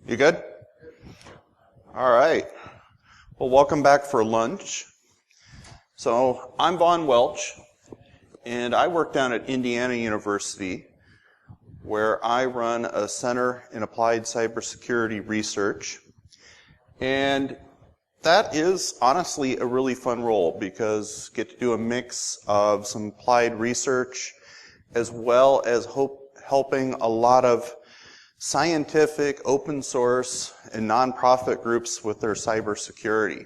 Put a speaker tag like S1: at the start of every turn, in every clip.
S1: You good? All right. Well, welcome back for lunch. So I'm Welch, and I work down at Indiana University, where I run a Center in Applied Cybersecurity Research. And that is honestly a really fun role because you get to do a mix of some applied research as well as helping a lot of scientific, open source, and nonprofit groups with their cybersecurity.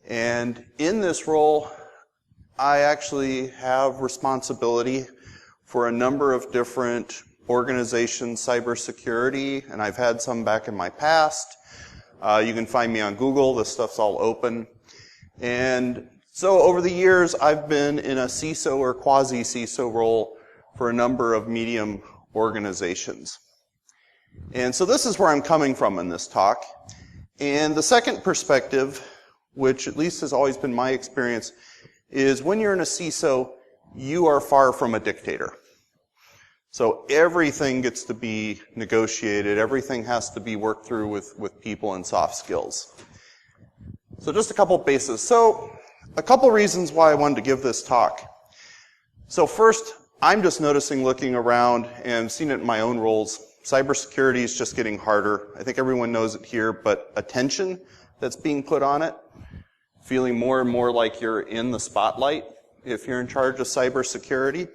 S1: And in this role, I actually have responsibility for a number of different organizations' cybersecurity, and I've had some back in my past. You can find me on Google. This stuff's all open. And so over the years, I've been in a CISO or quasi-CISO role for a number of medium organizations. And so this is where I'm coming from in this talk. And the second perspective, which at least has always been my experience, is when you're in a CISO, you are far from a dictator. So everything gets to be negotiated, everything has to be worked through with people and soft skills. So just a couple bases. So a couple reasons why I wanted to give this talk. So first, I'm just noticing looking around and seeing it in my own roles, cybersecurity is just getting harder. I think everyone knows it here, but attention that's being put on it, feeling more and more like you're in the spotlight if you're in charge of cybersecurity.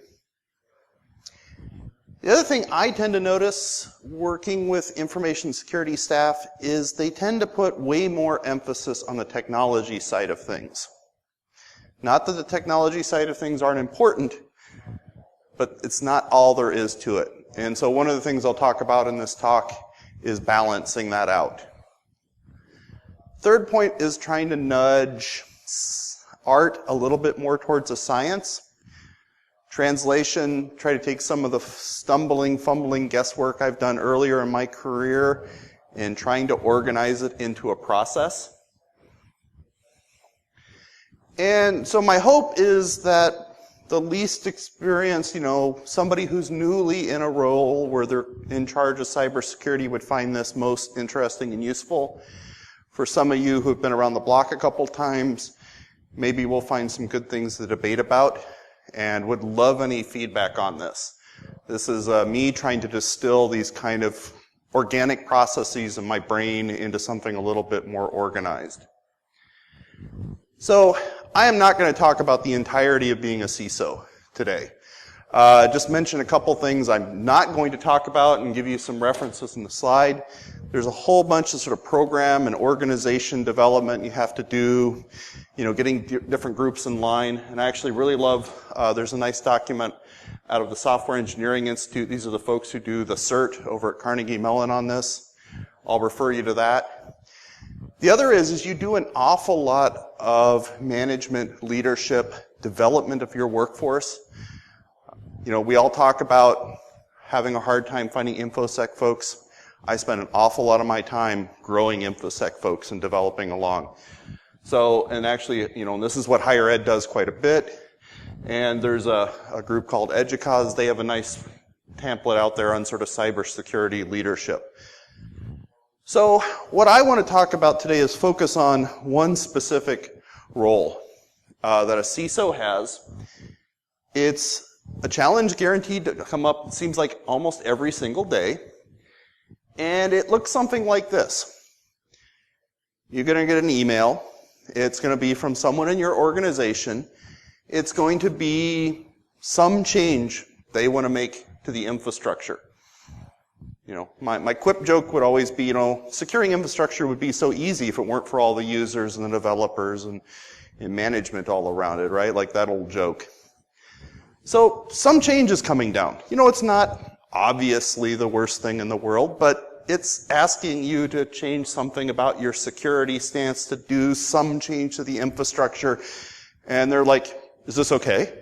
S1: The other thing I tend to notice working with information security staff is they tend to put way more emphasis on the technology side of things. Not that the technology side of things aren't important, but it's not all there is to it. And so one of the things I'll talk about in this talk is balancing that out. Third point is trying to nudge art a little bit more towards a science. Translation, try to take some of the stumbling, fumbling guesswork I've done earlier in my career and trying to organize it into a process. And so my hope is that the least experienced, somebody who's newly in a role where they're in charge of cybersecurity would find this most interesting and useful. For some of you who've been around the block a couple times, maybe we'll find some good things to debate about, and would love any feedback on this. This is me trying to distill these kind of organic processes in my brain into something a little bit more organized. So I am not going to talk about the entirety of being a CISO today. Just mention a couple things I'm not going to talk about and give you some references in the slide. There's a whole bunch of sort of program and organization development you have to do, getting different groups in line. And I actually really love, there's a nice document out of the Software Engineering Institute. These are the folks who do the CERT over at Carnegie Mellon on this. I'll refer you to that. The other is you do an awful lot of management, leadership, development of your workforce. We all talk about having a hard time finding InfoSec folks. I spend an awful lot of my time growing InfoSec folks and developing along. So, and actually, this is what higher ed does quite a bit. And there's a group called Educause. They have a nice pamphlet out there on sort of cybersecurity leadership. So what I want to talk about today is focus on one specific role that a CISO has. It's a challenge guaranteed to come up, it seems like almost every single day. And it looks something like this. You're going to get an email. It's going to be from someone in your organization. It's going to be some change they want to make to the infrastructure. My quip joke would always be, securing infrastructure would be so easy if it weren't for all the users and the developers and management all around it, right? Like that old joke. So some change is coming down. It's not obviously the worst thing in the world, but it's asking you to change something about your security stance, to do some change to the infrastructure. And they're like, is this okay?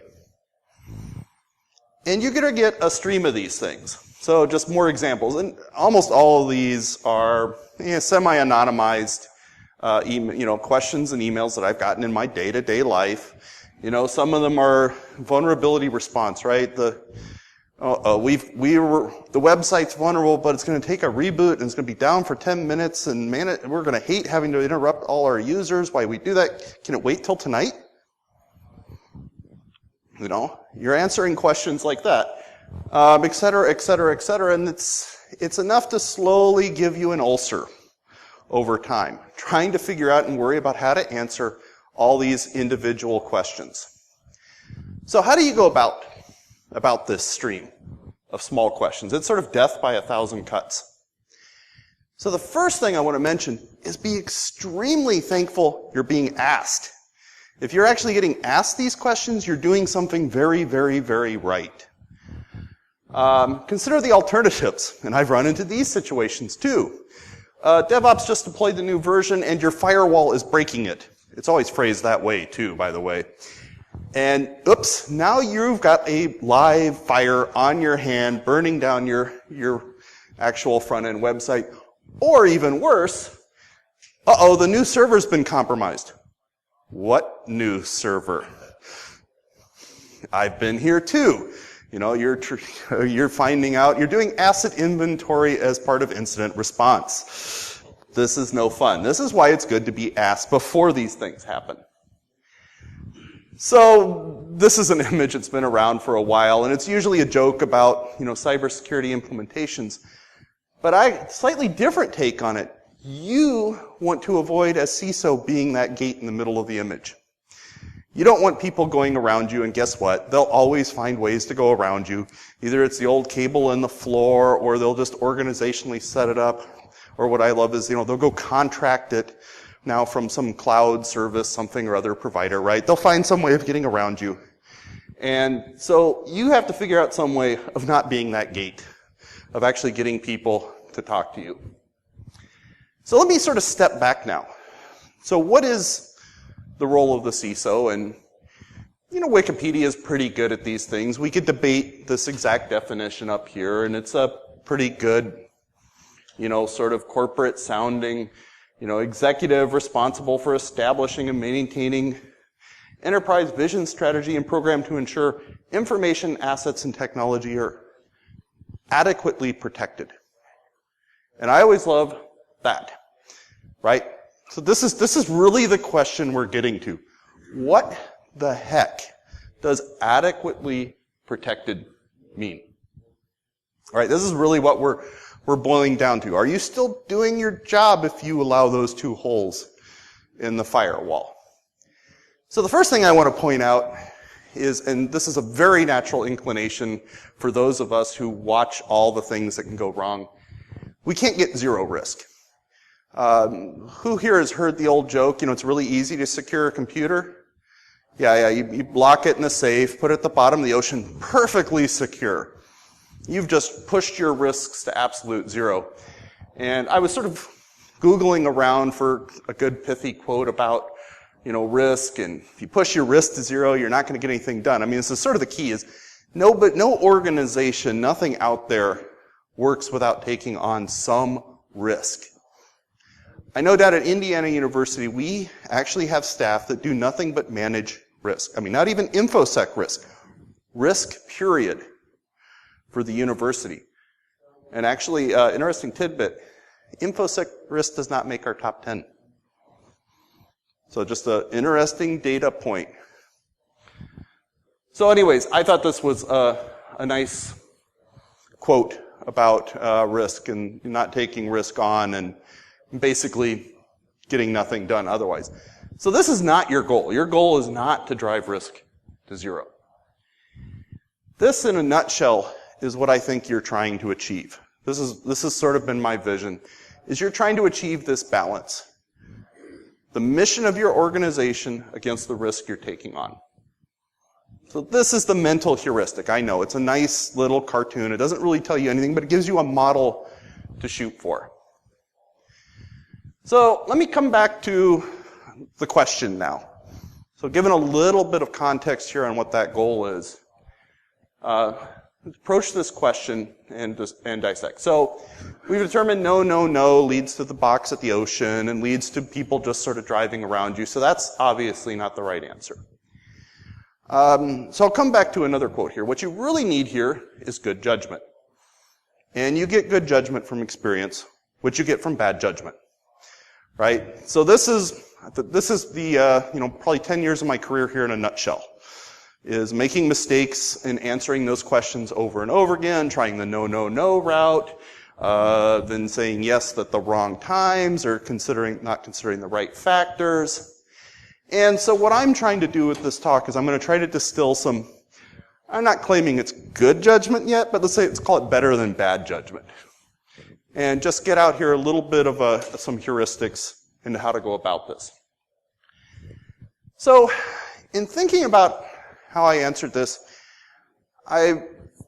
S1: And you're going to get a stream of these things. So just more examples, and almost all of these are semi-anonymized questions and emails that I've gotten in my day-to-day life. Some of them are vulnerability response, right? the website's vulnerable, but it's going to take a reboot and it's going to be down for 10 minutes and we're going to hate having to interrupt all our users. Why we do that? Can it wait till tonight? You know, you're answering questions like that, et cetera, et cetera, et cetera, and it's enough to slowly give you an ulcer over time, trying to figure out and worry about how to answer all these individual questions. So how do you go about this stream of small questions? It's sort of death by 1,000 cuts. So the first thing I want to mention is be extremely thankful you're being asked. If you're actually getting asked these questions, you're doing something very, very, very right. Consider the alternatives, and I've run into these situations too. DevOps just deployed the new version and your firewall is breaking it. It's always phrased that way too, by the way. And oops, now you've got a live fire on your hand burning down your actual front-end website. Or even worse, the new server's been compromised. What new server? I've been here too. You know, you're finding out, you're doing asset inventory as part of incident response. This is no fun. This is why it's good to be asked before these things happen. So this is an image that's been around for a while, and it's usually a joke about, you know, cybersecurity implementations. But slightly different take on it. You want to avoid, as CISO, being that gate in the middle of the image. You don't want people going around you, and guess what? They'll always find ways to go around you. Either it's the old cable in the floor, or they'll just organizationally set it up. Or what I love is, you know, they'll go contract it now from some cloud service, something or other provider, right? They'll find some way of getting around you. And so you have to figure out some way of not being that gate, of actually getting people to talk to you. So let me sort of step back now. So what is the role of the CISO? And, you know, Wikipedia is pretty good at these things. We could debate this exact definition up here, and it's a pretty good, you know, sort of corporate sounding, you know, executive responsible for establishing and maintaining enterprise vision, strategy, and program to ensure information, assets, and technology are adequately protected. And I always love that, right? So this is really the question we're getting to. What the heck does adequately protected mean? All right, this is really what we're boiling down to. Are you still doing your job if you allow those two holes in the firewall? So the first thing I want to point out is, and this is a very natural inclination for those of us who watch all the things that can go wrong, we can't get zero risk. Who here has heard the old joke, you know, it's really easy to secure a computer? Yeah, you lock it in a safe, put it at the bottom of the ocean, perfectly secure. You've just pushed your risks to absolute zero. And I was sort of Googling around for a good pithy quote about, you know, risk, and if you push your risk to zero, you're not going to get anything done. I mean, this is sort of the key is no organization, nothing out there works without taking on some risk. I know that at Indiana University, we actually have staff that do nothing but manage risk. I mean, not even InfoSec risk. Risk, period, for the university. And actually, interesting tidbit, InfoSec risk does not make our top 10. So just an interesting data point. So anyways, I thought this was a nice quote about risk and not taking risk on and basically getting nothing done otherwise. So this is not your goal. Your goal is not to drive risk to zero. This, in a nutshell, is what I think you're trying to achieve. This has sort of been my vision, is you're trying to achieve this balance. The mission of your organization against the risk you're taking on. So this is the mental heuristic. I know, it's a nice little cartoon. It doesn't really tell you anything, but it gives you a model to shoot for. So let me come back to the question now. So given a little bit of context here on what that goal is, approach this question and dissect. So we've determined no leads to the box at the ocean and leads to people just sort of driving around you. So that's obviously not the right answer. So I'll come back to another quote here. What you really need here is good judgment. And you get good judgment from experience, which you get from bad judgment, right? So this is the probably 10 years of my career here in a nutshell, is making mistakes and answering those questions over and over again, trying the no, no, no route, then saying yes at the wrong times, or not considering the right factors. And so what I'm trying to do with this talk is I'm going to try to distill some, I'm not claiming it's good judgment yet, but let's call it better than bad judgment. And just get out here a little bit of some heuristics into how to go about this. So in thinking about how I answered this, I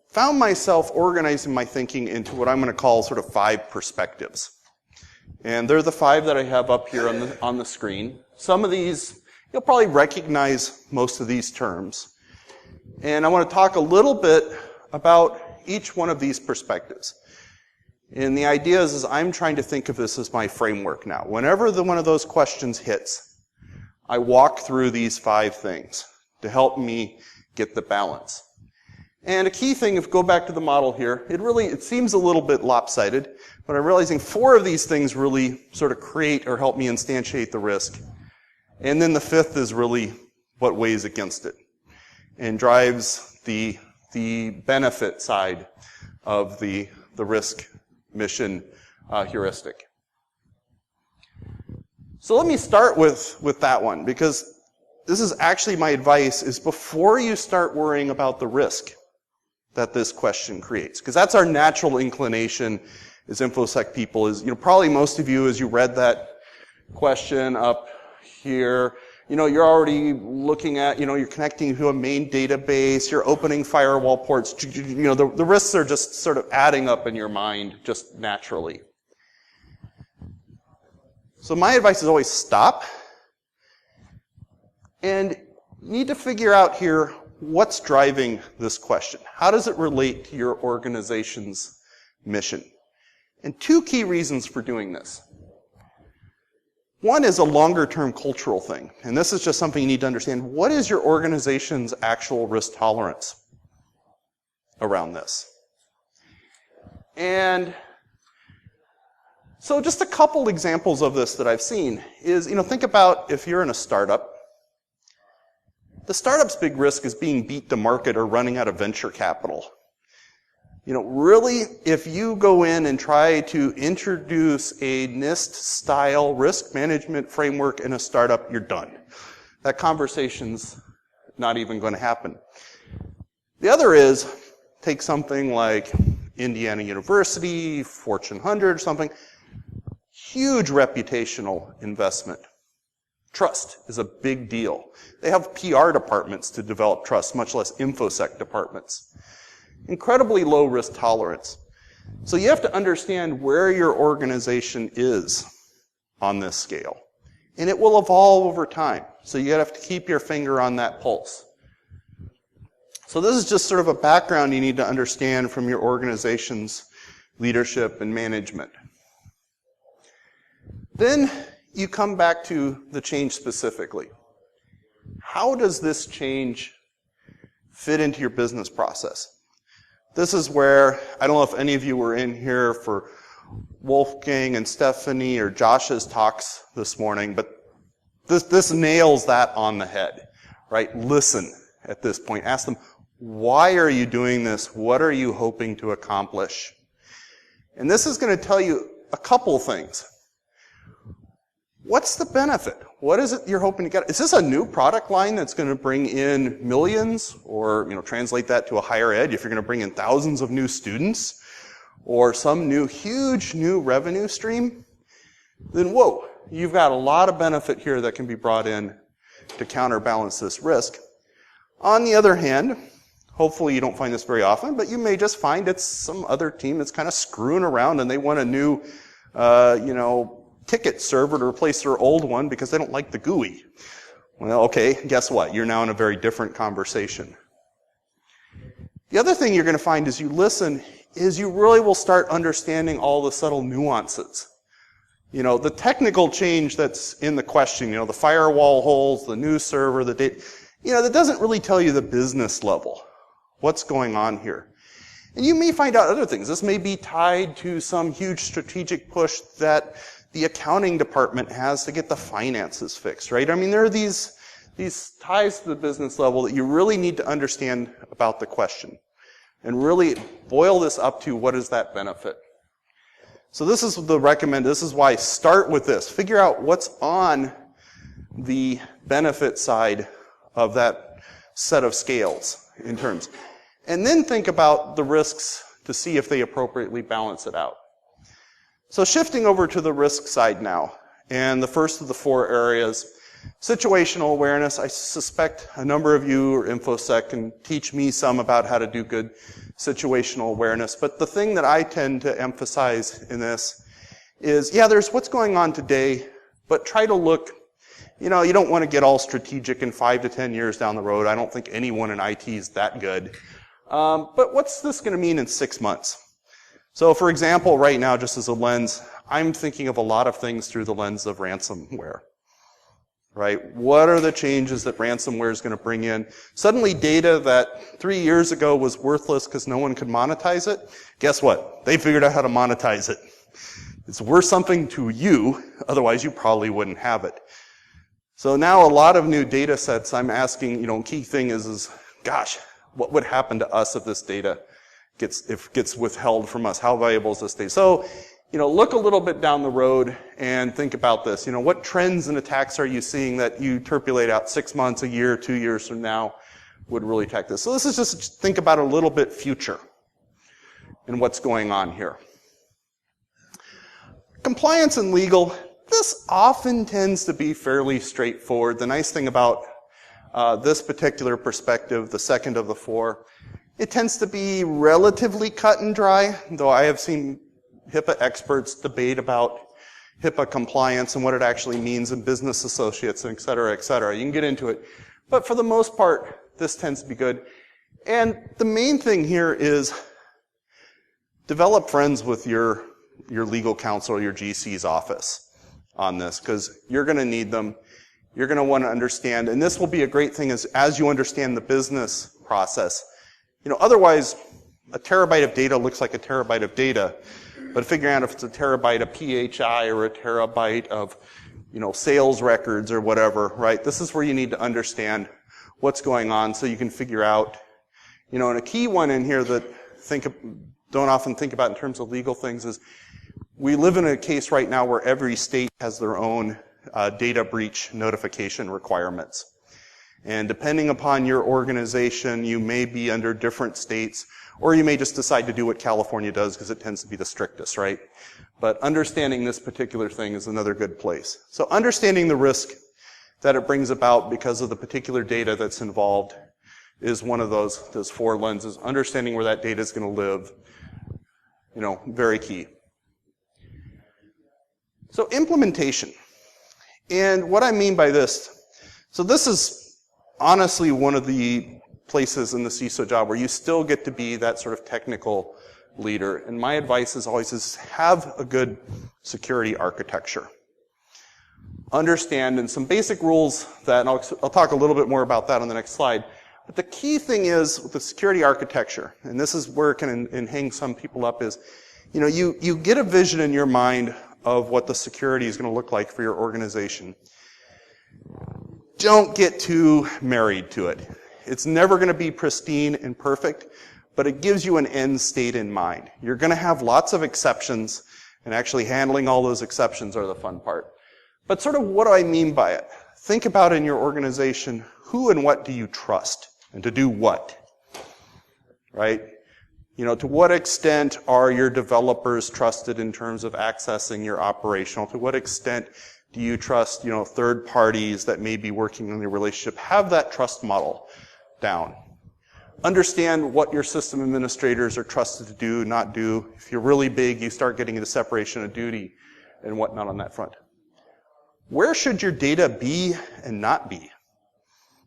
S1: found myself organizing my thinking into what I'm going to call sort of 5 perspectives. And they're the 5 that I have up here on the screen. Some of these, you'll probably recognize most of these terms. And I want to talk a little bit about each one of these perspectives. And the idea is I'm trying to think of this as my framework now. Whenever one of those questions hits, I walk through these 5 things to help me get the balance. And a key thing, if we go back to the model here, it seems a little bit lopsided, but I'm realizing 4 of these things really sort of create or help me instantiate the risk. And then the 5th is really what weighs against it and drives the benefit side of the risk mission heuristic. So let me start with that one, because this is actually my advice, is before you start worrying about the risk that this question creates, because that's our natural inclination as InfoSec people, is, probably most of you, as you read that question up here, you're already looking at, you're connecting to a main database, you're opening firewall ports, the risks are just sort of adding up in your mind just naturally. So my advice is always stop. And you need to figure out here what's driving this question. How does it relate to your organization's mission? And 2 key reasons for doing this. One is a longer-term cultural thing, and this is just something you need to understand. What is your organization's actual risk tolerance around this? And so just a couple examples of this that I've seen is, think about if you're in a startup. The startup's big risk is being beat to market or running out of venture capital. Really, if you go in and try to introduce a NIST-style risk management framework in a startup, you're done. That conversation's not even going to happen. The other is, take something like Indiana University, Fortune 100, something. Huge reputational investment. Trust is a big deal. They have PR departments to develop trust, much less InfoSec departments. Incredibly low risk tolerance. So you have to understand where your organization is on this scale. And it will evolve over time. So you have to keep your finger on that pulse. So this is just sort of a background you need to understand from your organization's leadership and management. Then you come back to the change specifically. How does this change fit into your business process? This is where, I don't know if any of you were in here for Wolfgang and Stephanie or Josh's talks this morning, but this nails that on the head, right? Listen at this point. Ask them, why are you doing this? What are you hoping to accomplish? And this is going to tell you a couple things. What's the benefit? What is it you're hoping to get? Is this a new product line that's going to bring in millions, or translate that to a higher ed if you're going to bring in thousands of new students, or some huge new revenue stream? Then whoa, you've got a lot of benefit here that can be brought in to counterbalance this risk. On the other hand, hopefully you don't find this very often, but you may just find it's some other team that's kind of screwing around and they want a new, ticket server to replace their old one because they don't like the GUI. Well, okay, guess what? You're now in a very different conversation. The other thing you're going to find as you listen is you really will start understanding all the subtle nuances. The technical change that's in the question, the firewall holes, the new server, the data, that doesn't really tell you the business level, what's going on here. And you may find out other things. This may be tied to some huge strategic push that the accounting department has to get the finances fixed, right? I mean, there are these ties to the business level that you really need to understand about the question and really boil this up to what is that benefit. So this is this is why I start with this. Figure out what's on the benefit side of that set of scales in terms. And then think about the risks to see if they appropriately balance it out. So shifting over to the risk side now, and the first of the 4 areas, situational awareness. I suspect a number of you or InfoSec can teach me some about how to do good situational awareness. But the thing that I tend to emphasize in this is, there's what's going on today, but try to look, you don't want to get all strategic in 5 to 10 years down the road. I don't think anyone in IT is that good. But what's this going to mean in 6 months? So for example, right now, just as a lens, I'm thinking of a lot of things through the lens of ransomware. Right? What are the changes that ransomware is going to bring in? Suddenly data that 3 years ago was worthless because no one could monetize it, guess what? They figured out how to monetize it. It's worth something to you, otherwise you probably wouldn't have it. So now a lot of new data sets I'm asking, key thing is gosh, what would happen to us if this data gets withheld from us? How valuable is this data? So, look a little bit down the road and think about this. What trends and attacks are you seeing that you interpolate out 6 months, a year, 2 years from now would really attack this? So this is just think about a little bit future and what's going on here. Compliance and legal, this often tends to be fairly straightforward. The nice thing about this particular perspective, the second of the 4, it tends to be relatively cut and dry, though I have seen HIPAA experts debate about HIPAA compliance and what it actually means in business associates, and et cetera, et cetera. You can get into it. But for the most part, this tends to be good. And the main thing here is develop friends with your legal counsel or your GC's office on this, because you're going to need them. You're going to want to understand, and this will be a great thing as you understand the business process. Otherwise, a terabyte of data looks like a terabyte of data. But figuring out if it's a terabyte of PHI or a terabyte of, sales records or whatever, right? This is where you need to understand what's going on so you can figure out, and a key one in here that don't often think about in terms of legal things is we live in a case right now where every state has their own data breach notification requirements. And depending upon your organization, you may be under different states, or you may just decide to do what California does because it tends to be the strictest, right? But understanding this particular thing is another good place. So understanding the risk that it brings about because of the particular data that's involved is one of those 4 lenses. Understanding where that data is going to live, very key. So implementation. And what I mean by this, so this is honestly one of the places in the CISO job where you still get to be that sort of technical leader. And my advice is always have a good security architecture. Understand, and some basic rules that, and I'll talk a little bit more about that on the next slide. But the key thing is with the security architecture, and this is where it can hang some people up, is, you get a vision in your mind of what the security is going to look like for your organization. Don't get too married to it. It's never going to be pristine and perfect, but it gives you an end state in mind. You're going to have lots of exceptions, and actually handling all those exceptions are the fun part. But sort of what do I mean by it? Think about in your organization, who and what do you trust, and to do what? Right? To what extent are your developers trusted in terms of accessing your operational? To what extent do you trust, third parties that may be working on your relationship? Have that trust model down. Understand what your system administrators are trusted to do, not do. If you're really big, you start getting into separation of duty and whatnot on that front. Where should your data be and not be?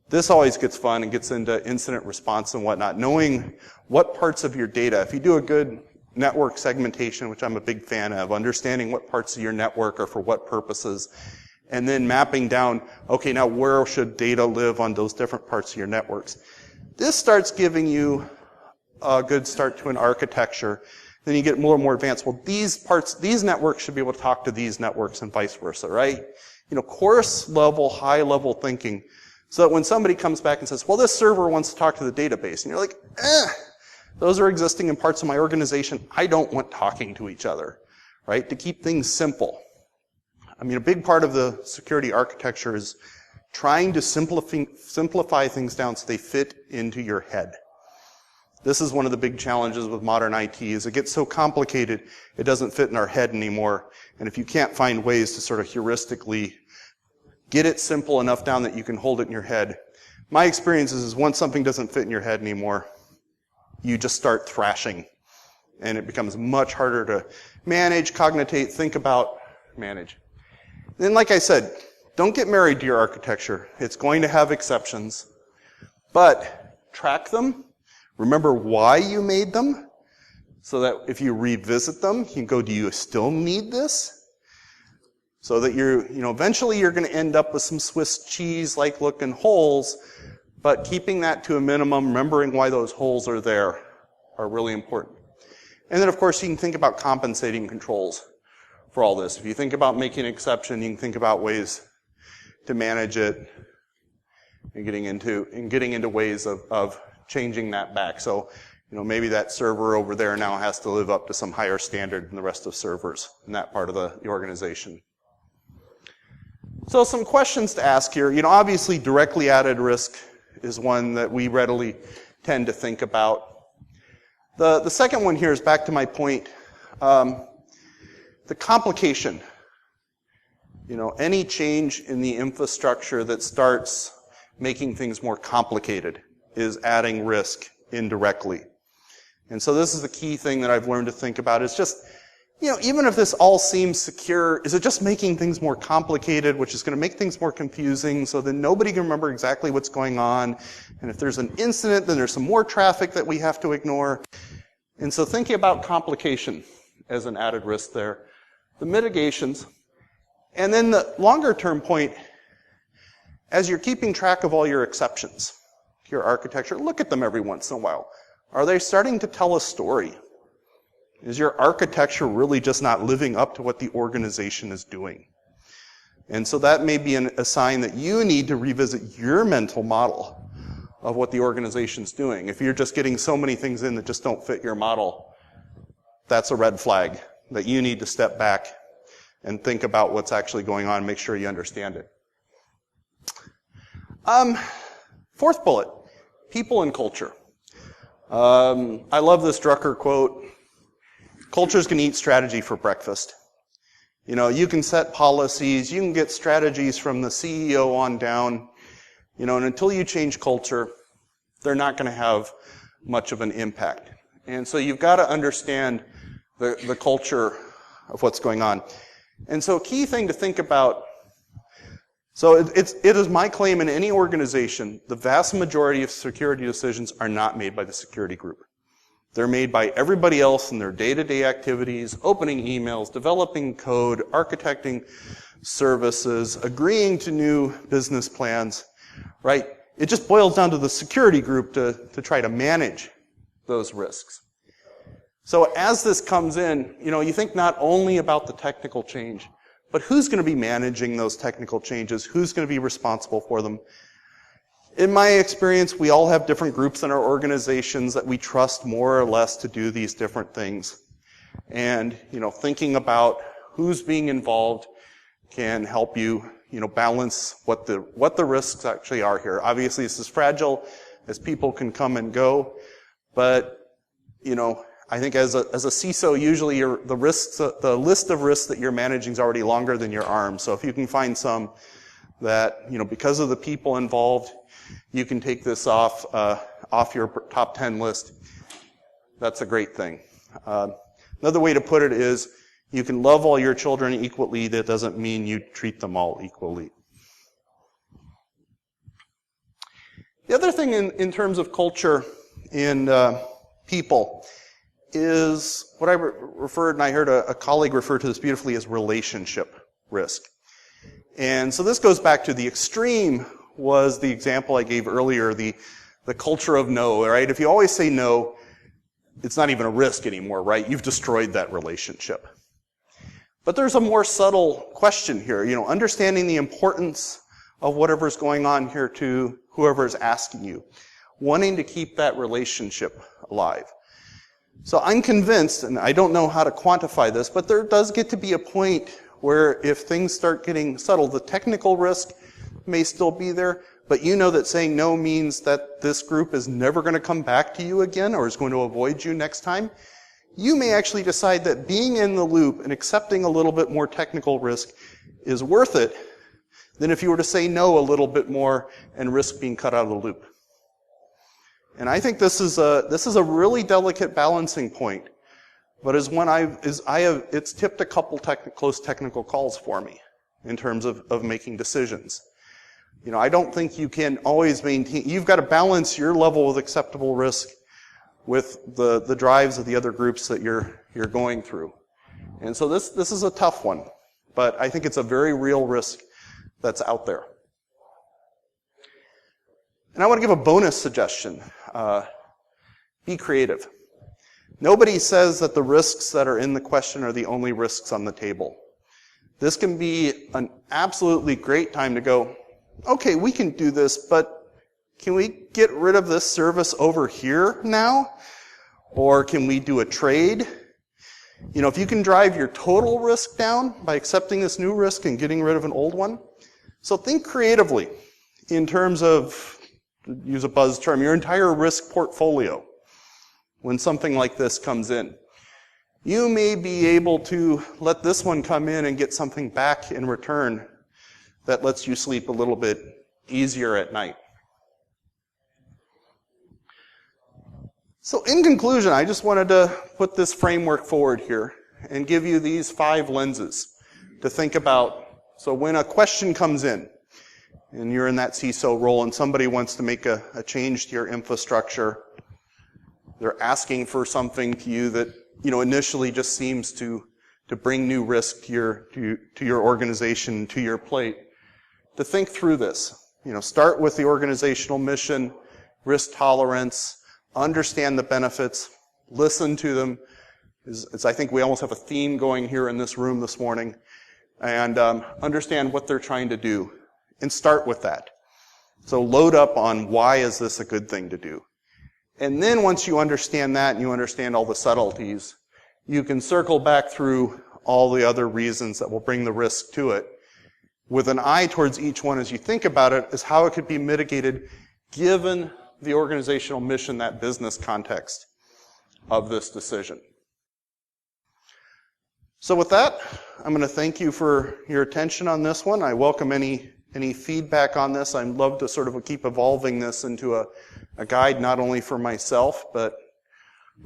S1: This always gets fun and gets into incident response and whatnot. Knowing what parts of your data, if you do a good network segmentation, which I'm a big fan of, understanding what parts of your network are for what purposes, and then mapping down, okay, now where should data live on those different parts of your networks. This starts giving you a good start to an architecture. Then you get more and more advanced. Well, these networks should be able to talk to these networks and vice versa, right? Course level, high level thinking. So that when somebody comes back and says, well, this server wants to talk to the database, and you're like, those are existing in parts of my organization. I don't want talking to each other, right? To keep things simple. I mean, a big part of the security architecture is trying to simplify things down so they fit into your head. This is one of the big challenges with modern IT, is it gets so complicated, it doesn't fit in our head anymore. And if you can't find ways to sort of heuristically get it simple enough down that you can hold it in your head, my experience is once something doesn't fit in your head anymore, you just start thrashing. And it becomes much harder to manage, cognitate, think about, manage. And then, like I said, don't get married to your architecture. It's going to have exceptions. But track them. Remember why you made them, so that if you revisit them, you can go, do you still need this? So that eventually you're going to end up with some Swiss cheese-like looking holes, but keeping that to a minimum, remembering why those holes are there, are really important. And then, of course, you can think about compensating controls for all this. If you think about making an exception, you can think about ways to manage it and getting into ways of changing that back. So, maybe that server over there now has to live up to some higher standard than the rest of servers in that part of the organization. So some questions to ask here. Obviously directly added risk is one that we readily tend to think about. The second one here is back to my point, the complication. Any change in the infrastructure that starts making things more complicated is adding risk indirectly. And so this is the key thing that I've learned to think about. It's just, even if this all seems secure, is it just making things more complicated, which is going to make things more confusing, so then nobody can remember exactly what's going on. And if there's an incident, then there's some more traffic that we have to ignore. And so thinking about complication as an added risk there. The mitigations. And then the longer term point, as you're keeping track of all your exceptions, your architecture, look at them every once in a while. Are they starting to tell a story? Is your architecture really just not living up to what the organization is doing? And so that may be a sign that you need to revisit your mental model of what the organization's doing. If you're just getting so many things in that just don't fit your model, that's a red flag that you need to step back and think about what's actually going on and make sure you understand it. Fourth bullet, people and culture. I love this Drucker quote. Cultures can eat strategy for breakfast. You can set policies, you can get strategies from the CEO on down, and until you change culture, they're not going to have much of an impact. And so you've got to understand the culture of what's going on. And so a key thing to think about, so it is my claim in any organization, the vast majority of security decisions are not made by the security group. They're made by everybody else in their day-to-day activities, opening emails, developing code, architecting services, agreeing to new business plans, right? It just boils down to the security group to try to manage those risks. So as this comes in, you think not only about the technical change, but who's going to be managing those technical changes? Who's going to be responsible for them? In my experience, we all have different groups in our organizations that we trust more or less to do these different things. And, thinking about who's being involved can help you, balance what the risks actually are here. Obviously, this is fragile as people can come and go, but, I think as a CISO, usually the list of risks that you're managing is already longer than your arm. So if you can find some that, because of the people involved, you can take this off your top 10 list, that's a great thing. Another way to put it is, you can love all your children equally. That doesn't mean you treat them all equally. The other thing in terms of culture and people is what I referred, and I heard a colleague refer to this beautifully as relationship risk. And so this goes back to the extreme was the example I gave earlier, the culture of no, right? If you always say no, it's not even a risk anymore, right? You've destroyed that relationship. But there's a more subtle question here, understanding the importance of whatever's going on here to whoever is asking you, wanting to keep that relationship alive. So I'm convinced, and I don't know how to quantify this, but there does get to be a point where if things start getting subtle, the technical risk may still be there, but you know that saying no means that this group is never going to come back to you again or is going to avoid you next time. You may actually decide that being in the loop and accepting a little bit more technical risk is worth it than if you were to say no a little bit more and risk being cut out of the loop. And I think this is a really delicate balancing point, but it's tipped a couple close technical calls for me in terms of making decisions. I don't think you can always maintain, you've got to balance your level of acceptable risk with the drives of the other groups that you're going through. And so this is a tough one, but I think it's a very real risk that's out there. And I want to give a bonus suggestion. Be creative. Nobody says that the risks that are in the question are the only risks on the table. This can be an absolutely great time to go, okay, we can do this, but can we get rid of this service over here now? Or can we do a trade? If you can drive your total risk down by accepting this new risk and getting rid of an old one. So think creatively in terms of, to use a buzz term, your entire risk portfolio when something like this comes in. You may be able to let this one come in and get something back in return that lets you sleep a little bit easier at night. So in conclusion, I just wanted to put this framework forward here and give you these 5 lenses to think about. So when a question comes in, and you're in that CISO role, and somebody wants to make a change to your infrastructure, they're asking for something to you that initially just seems to bring new risk to your organization, to your plate. To think through this, start with the organizational mission, risk tolerance, understand the benefits, listen to them. I think we almost have a theme going here in this room this morning, and understand what they're trying to do, and start with that. So load up on why is this a good thing to do. And then once you understand that and you understand all the subtleties, you can circle back through all the other reasons that will bring the risk to it with an eye towards each one as you think about it as how it could be mitigated given the organizational mission, that business context of this decision. So with that, I'm going to thank you for your attention on this one. I welcome any feedback on this. I'd love to sort of keep evolving this into a guide not only for myself, but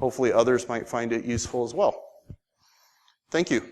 S1: hopefully others might find it useful as well. Thank you.